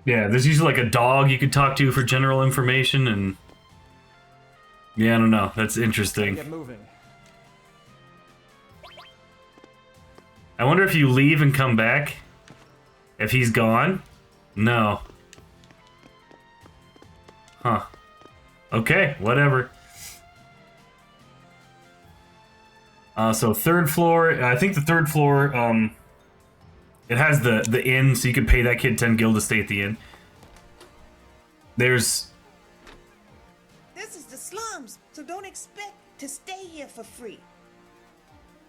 Yeah, there's usually like a dog you could talk to for general information, and yeah, I don't know. That's interesting. Get moving. I wonder if you leave and come back, if he's gone. No. Huh. Okay, whatever. So third floor. I think the third floor. It has the inn, so you can pay that kid 10 gil to stay at the inn. There's... This is the slums, so don't expect to stay here for free.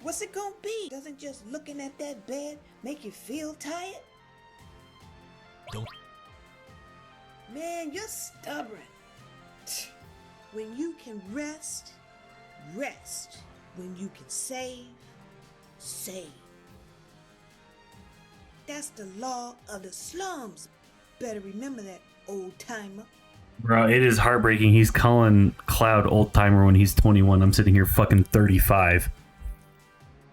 What's it gonna be? Doesn't just looking at that bed make you feel tired? Don't. Man, you're stubborn. When you can rest, rest. When you can save, save. That's the law of the slums. Better remember that, old timer. Bro, it is heartbreaking. He's calling Cloud old timer when he's 21. I'm sitting here fucking 35.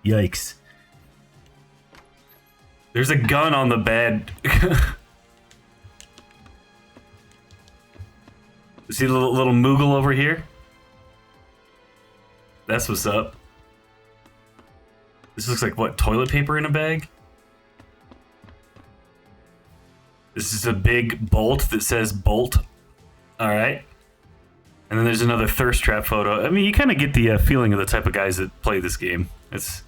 Yikes. There's a gun on the bed. See the little Moogle over here? That's what's up. This looks like, what, toilet paper in a bag? This is a big bolt that says bolt. Alright. And then there's another thirst trap photo. I mean, you kind of get the feeling of the type of guys that play this game. It's...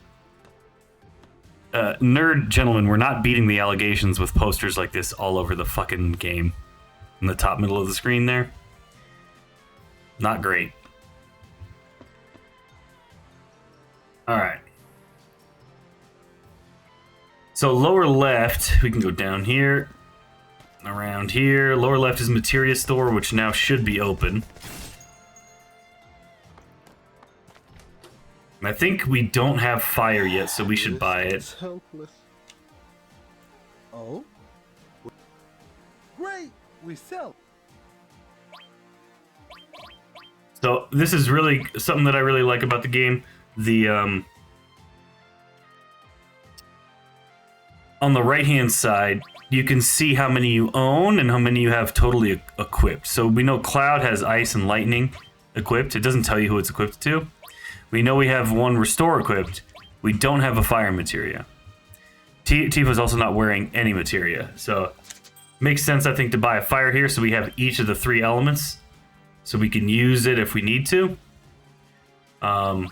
nerd gentlemen, we're not beating the allegations with posters like this all over the fucking game. In the top middle of the screen there. Not great. Alright. So lower left, we can go down here. Around here. Lower left is materia store, which now should be open. And I think we don't have fire yet, so we should buy it. Helpless. Oh? Great! We sell. So this is really something that I really like about the game. The on the right-hand side, you can see how many you own and how many you have totally equipped. So we know Cloud has Ice and Lightning equipped. It doesn't tell you who it's equipped to. We know we have one Restore equipped. We don't have a Fire materia. Tifa's also not wearing any materia. So makes sense, I think, to buy a Fire here so we have each of the 3 elements. So we can use it if we need to. I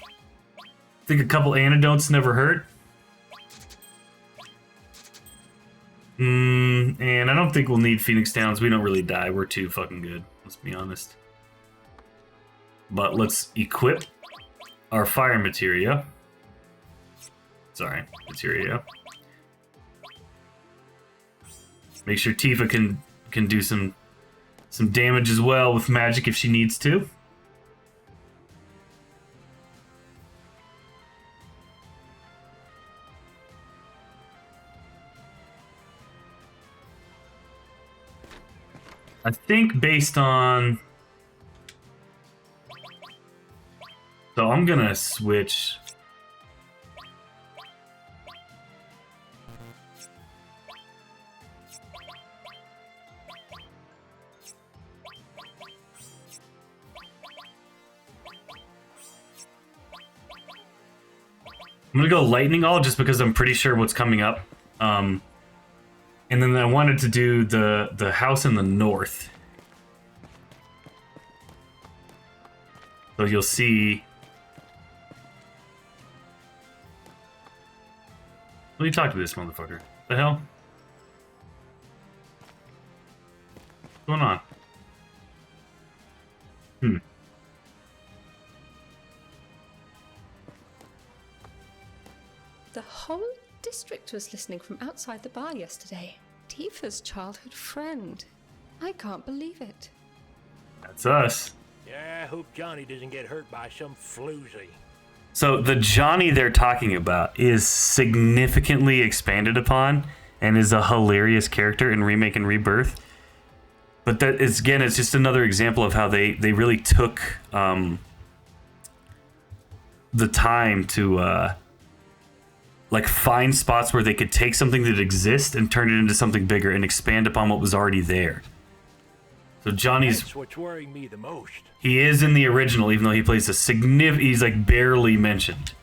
think a couple antidotes never hurt. And I don't think we'll need Phoenix Downs. We don't really die. We're too fucking good. Let's be honest. But let's equip our fire materia. Sorry, materia. Make sure Tifa can do some damage as well with magic if she needs to. I think based on... So I'm gonna switch... I'm gonna go Lightning All just because I'm pretty sure what's coming up. And then I wanted to do the house in the north. So you'll see. Let me talk to this motherfucker. The hell? What's going on? The whole district was listening from outside the bar yesterday. Tifa's childhood friend. I can't believe it. That's us. Yeah, I hope Johnny doesn't get hurt by some floozy. So the Johnny they're talking about is significantly expanded upon and is a hilarious character in Remake and Rebirth. But that is, again, it's just another example of how they really took the time to like find spots where they could take something that exists and turn it into something bigger and expand upon what was already there. So Johnny's... That's what's worrying me the most. He is in the original, even though he plays a significant... He's like barely mentioned.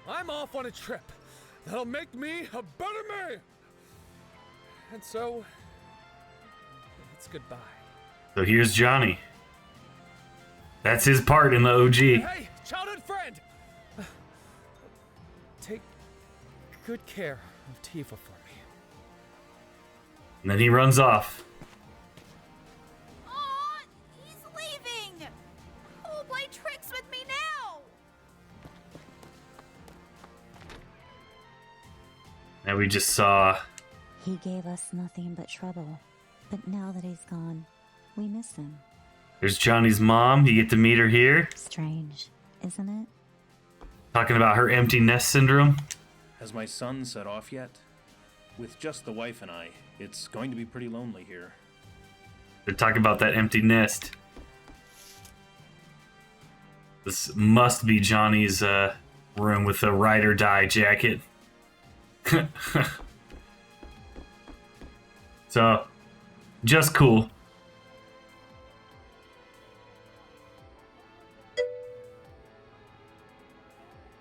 I'm off on a trip that'll make me a better man. And so, it's goodbye. So here's Johnny. That's his part in the OG. Hey, childhood friend! Take good care of Tifa for me. And then he runs off. Aw, he's leaving! Who'll play tricks with me now? And we just saw... He gave us nothing but trouble, but now that he's gone, we miss him. There's Johnny's mom. You get to meet her here. Strange, isn't it? Talking about her empty nest syndrome. Has my son set off yet? With just the wife and I, it's going to be pretty lonely here. They're talking about that empty nest. This must be Johnny's room with the ride or die jacket. So, just cool.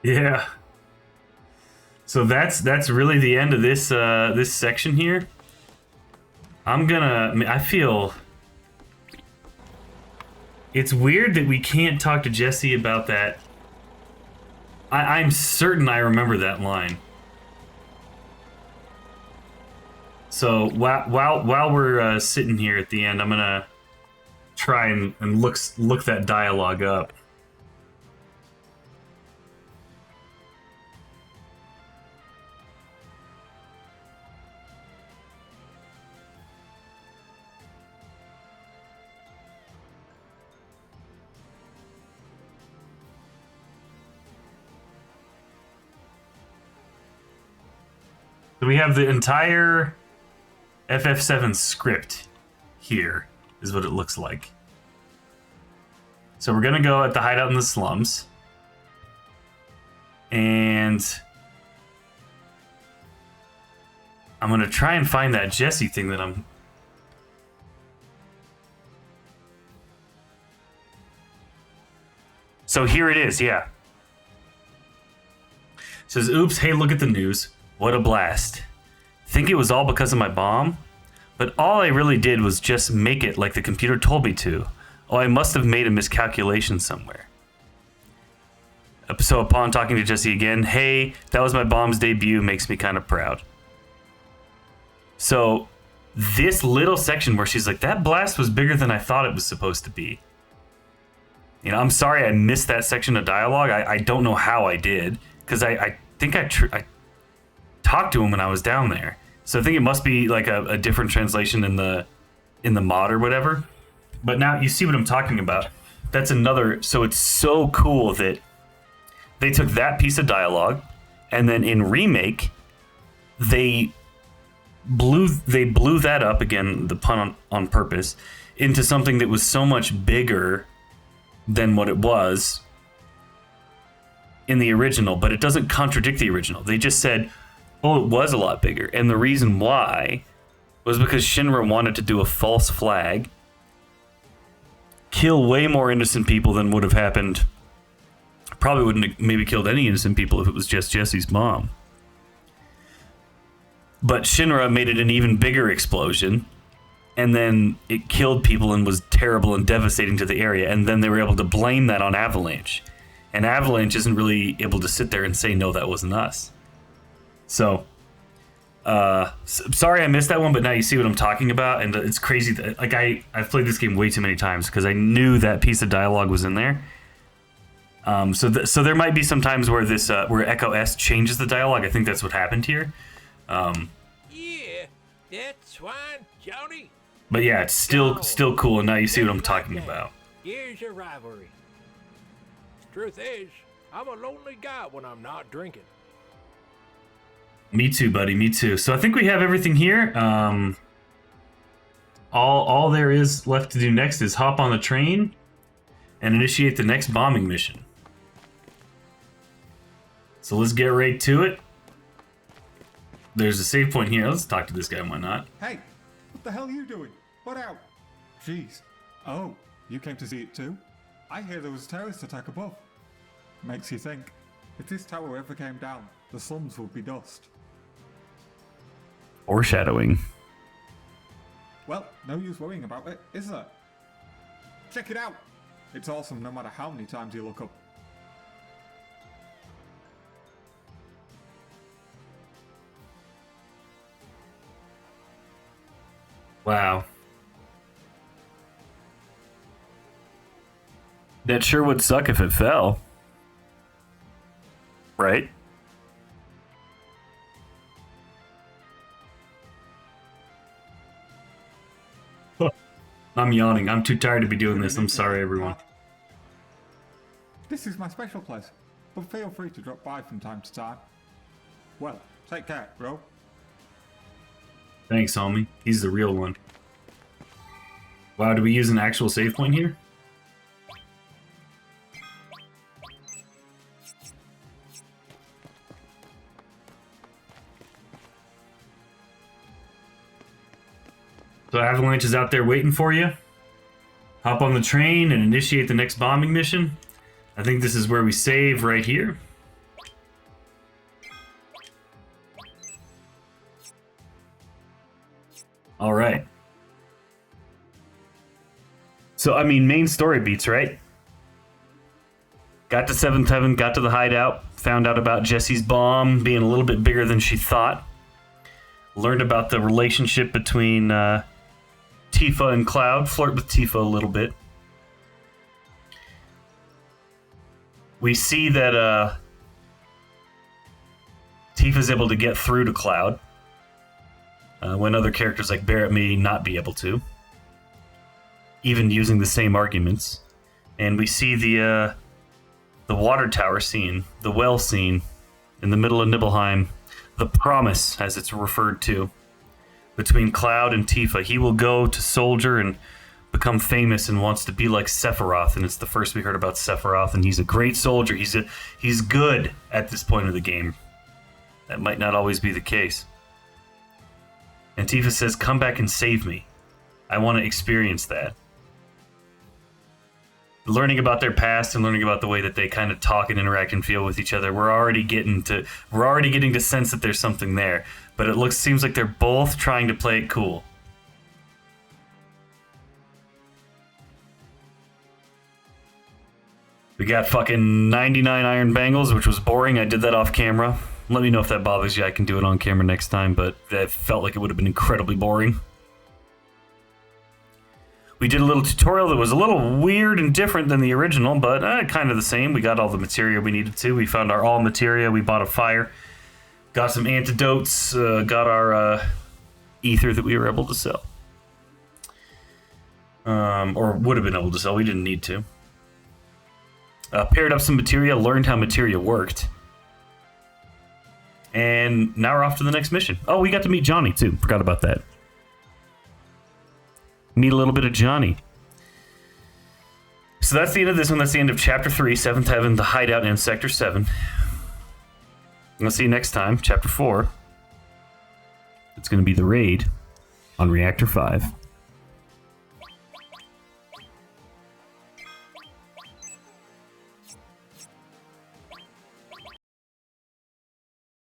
Yeah. So that's really the end of this this section here. I feel it's weird that we can't talk to Jessie about that. I'm certain I remember that line. So while we're sitting here at the end, I'm gonna try and look that dialogue up. So we have the entire FF7 script here, is what it looks like. So we're gonna go at the hideout in the slums. And I'm gonna try and find that Jessie thing that I'm... So here it is, yeah. It says, oops, hey, look at the news. What a blast. Think it was all because of my bomb? But all I really did was just make it like the computer told me to. Oh, I must have made a miscalculation somewhere. So upon talking to Jessie again, hey, that was my bomb's debut, makes me kind of proud. So this little section where she's like, that blast was bigger than I thought it was supposed to be. You know, I'm sorry I missed that section of dialogue. I don't know how I did, because I think I talked to him when I was down there. So I think it must be like a different translation in the mod or whatever. But now you see what I'm talking about. That's another... So it's so cool that they took that piece of dialogue, and then in Remake, they blew that up, again, the pun on purpose, into something that was so much bigger than what it was in the original, but it doesn't contradict the original. They just said, oh, it was a lot bigger. And the reason why was because Shinra wanted to do a false flag, kill way more innocent people than would have happened. Probably wouldn't have maybe killed any innocent people if it was just Jessie's mom. but Shinra made it an even bigger explosion, and then it killed people and was terrible and devastating to the area, and then they were able to blame that on Avalanche. And Avalanche isn't really able to sit there and say, no, that wasn't us. So, sorry I missed that one, but now you see what I'm talking about, and it's crazy that, like, I've played this game way too many times because I knew that piece of dialogue was in there. So there might be some times where where Echo S changes the dialogue. I think that's what happened here. Yeah, that's fine, Johnny. But yeah, it's still cool, and now you see what I'm talking about. Here's your rivalry. Truth is, I'm a lonely guy when I'm not drinking. Me too, buddy. Me too. So I think we have everything here. All there is left to do next is hop on the train and initiate the next bombing mission. So let's get right to it. There's a save point here. Let's talk to this guy. Why not? Hey, what the hell are you doing? What out? Jeez. Oh, you came to see it too? I hear there was a terrorist attack above. Makes you think. If this tower ever came down, the slums would be dust. Foreshadowing. Well, no use worrying about it, is there? Check it out! It's awesome no matter how many times you look up. Wow. That sure would suck if it fell. Right? I'm yawning. I'm too tired to be doing this. I'm sorry, everyone. This is my special place, but feel free to drop by from time to time. Well, take care, bro. Thanks, homie. He's the real one. Wow, do we use an actual save point here? So Avalanche is out there waiting for you. Hop on the train and initiate the next bombing mission. I think this is where we save right here. All right. So, I mean, main story beats, right? Got to 7th Heaven, got to the hideout, found out about Jessie's bomb being a little bit bigger than she thought. Learned about the relationship between Tifa and Cloud, flirt with Tifa a little bit. We see that Tifa's able to get through to Cloud when other characters like Barret may not be able to, even using the same arguments. And we see the water tower scene, the well scene in the middle of Nibelheim, the promise, as it's referred to, between Cloud and Tifa. He will go to Soldier and become famous and wants to be like Sephiroth, and it's the first we heard about Sephiroth, and he's a great soldier. He's good at this point of the game. That might not always be the case. And Tifa says, come back and save me. I want to experience that. Learning about their past and learning about the way that they kind of talk and interact and feel with each other, we're already getting to sense that there's something there. But it seems like they're both trying to play it cool. We got fucking 99 iron bangles, which was boring. I did that off camera. Let me know if that bothers you. I can do it on camera next time, but that felt like it would have been incredibly boring. We did a little tutorial that was a little weird and different than the original, but kind of the same. We got all the materia we needed to. We found our all materia. We bought a fire. Got some antidotes. Got our ether that we were able to sell. Or would have been able to sell. We didn't need to. Paired up some materia. Learned how materia worked. And now we're off to the next mission. Oh, we got to meet Johnny, too. Forgot about that. Meet a little bit of Johnny. So that's the end of this one. That's the end of Chapter 3, 7th Heaven, the Hideout, and Sector 7. We'll see you next time, Chapter 4. It's going to be the raid on Reactor 5.